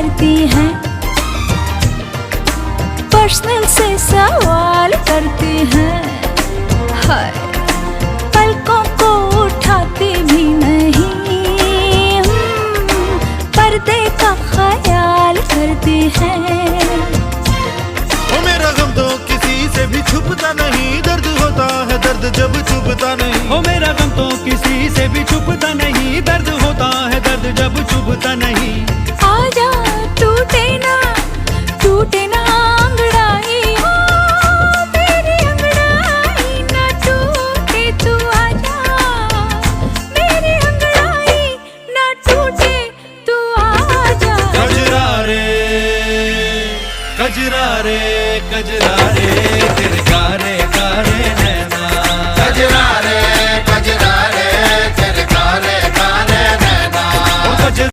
करती हैं, पर्सनल से सवाल करती हैं। हाय, पलकों को उठाती भी नहीं, पर्दे का ख्याल करती हैं। ओ मेरा गम तो किसी से भी छुपता नहीं, दर्द होता है दर्द जब छुपता नहीं। ओ मेरा गम तो किसी से भी छुपता नहीं, दर्द होता है दर्द जब छुपता नहीं। आजा टूटे ना अंगड़ाई, हो मेरी अंगड़ाई ना टूटे। तू आजा मेरी अंगड़ाई ना टूटे, तू आजा। कजरा रे कजरा रे कजरा रे तेरे कारे कारे नैना।